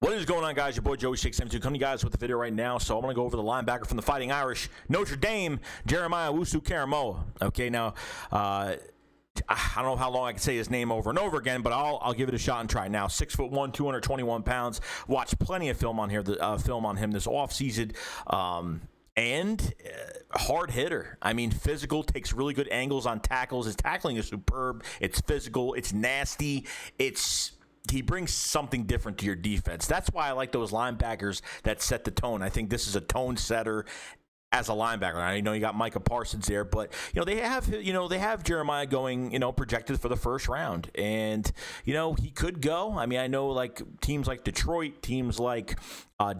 What is going on, guys? Your boy Joey 672 coming to you guys with the video right now. So I'm going to go over the linebacker from the Fighting Irish, Notre Dame, Jeremiah Owusu Koramoah. Okay, now I don't know how long I can say his name over and over again, but I'll give it a shot and try. Now, 6'1", 221 pounds. Watched plenty of film on here, film on him this offseason. And hard hitter. I mean, physical, takes really good angles on tackles. His tackling is superb. It's physical. It's nasty. He brings something different to your defense. That's why I like those linebackers that set the tone. I think this is a tone setter as a linebacker. I know you got Micah Parsons there, but they have Jeremiah going, projected for the first round, and he could go. I mean, I know like teams like Detroit, teams like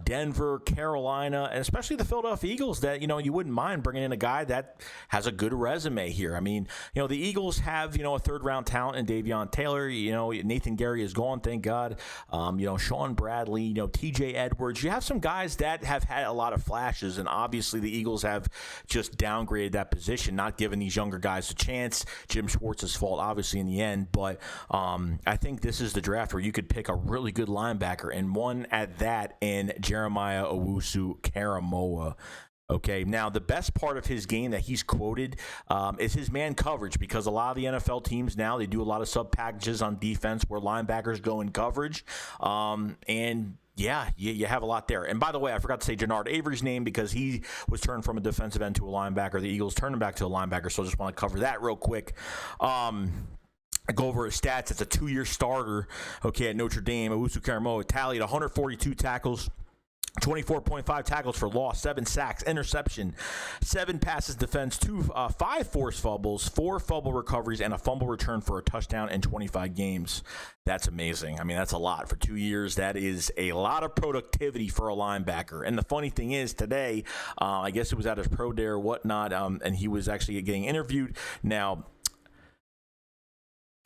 Denver, Carolina, and especially the Philadelphia Eagles that you wouldn't mind bringing in a guy that has a good resume here. I mean, the Eagles have a third round talent in Davion Taylor. Nathan Gary is gone, thank God. Sean Bradley, TJ Edwards. You have some guys that have had a lot of flashes, and obviously the Eagles have just downgraded that position, not giving these younger guys a chance. Jim Schwartz's fault, obviously, in the end. But I think this is the draft where you could pick a really good linebacker, and one at that in Jeremiah Owusu Koramoah. Okay, now the best part of his game that he's quoted is his man coverage, because a lot of the NFL teams now, they do a lot of sub packages on defense where linebackers go in coverage. Yeah, you have a lot there. And by the way, I forgot to say Jannard Avery's name because he was turned from a defensive end to a linebacker. The Eagles turned him back to a linebacker, so I just want to cover that real quick. I go over his stats. It's a 2-year starter, at Notre Dame. Owusu Koramoah tallied 142 tackles, 24.5 tackles for loss, 7 sacks, interception, 7 passes defense, 5 forced fumbles, 4 fumble recoveries, and a fumble return for a touchdown in 25 games. That's amazing. I mean, that's a lot for 2 years. That is a lot of productivity for a linebacker. And the funny thing is, today, I guess it was at his pro day or whatnot, and he was actually getting interviewed. Now,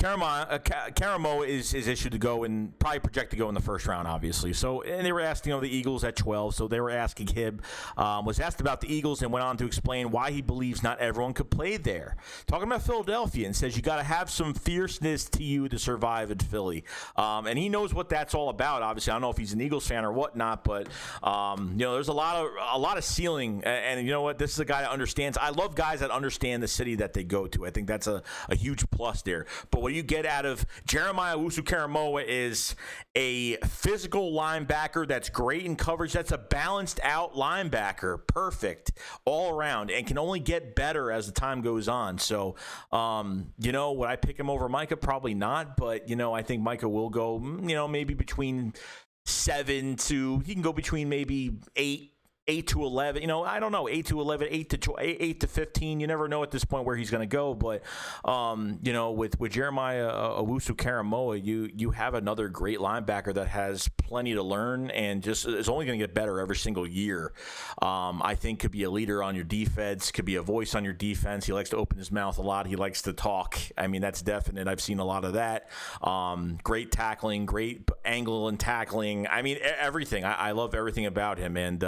Koramoah is issued to go and probably projected to go in the first round, obviously. So, and they were asking, the Eagles at 12. So they were asking him, was asked about the Eagles and went on to explain why he believes not everyone could play there. Talking about Philadelphia, and says you got to have some fierceness to you to survive in Philly. And he knows what that's all about. Obviously, I don't know if he's an Eagles fan or whatnot, but there's a lot of ceiling. And you know what? This is a guy that understands. I love guys that understand the city that they go to. I think that's a huge plus there. But what you get out of Jeremiah Owusu Koramoah is a physical linebacker that's great in coverage. That's a balanced out linebacker, perfect all around, and can only get better as the time goes on. So, would I pick him over Micah? Probably not, but I think Micah will go, maybe between 7 to, he can go between maybe 8 to 11, I don't know, 8 to 11, 8 to 15. You never know at this point where he's going to go. But, with Jeremiah Owusu Koramoah, you have another great linebacker that has plenty to learn and just is only going to get better every single year. I think could be a leader on your defense, could be a voice on your defense. He likes to open his mouth a lot. He likes to talk. I mean, that's definite. I've seen a lot of that. Great tackling, great angle and tackling. I mean, everything. I love everything about him. And,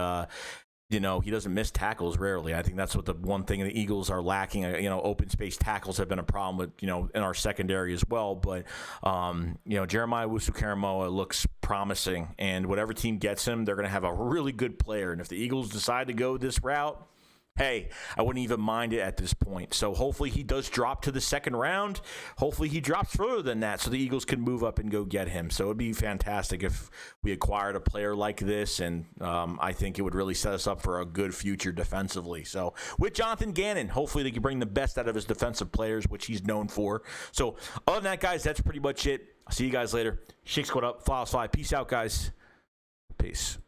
he doesn't miss tackles rarely. I think that's what the one thing the Eagles are lacking. Open space tackles have been a problem with, in our secondary as well. But, Jeremiah Owusu Koramoah looks promising. And whatever team gets him, they're going to have a really good player. And if the Eagles decide to go this route, hey, I wouldn't even mind it at this point. So hopefully he does drop to the second round. Hopefully he drops further than that so the Eagles can move up and go get him. So it would be fantastic if we acquired a player like this, and I think it would really set us up for a good future defensively. So with Jonathan Gannon, hopefully they can bring the best out of his defensive players, which he's known for. So other than that, guys, that's pretty much it. I'll see you guys later. Shake Squad up, Files 5. Peace out, guys. Peace.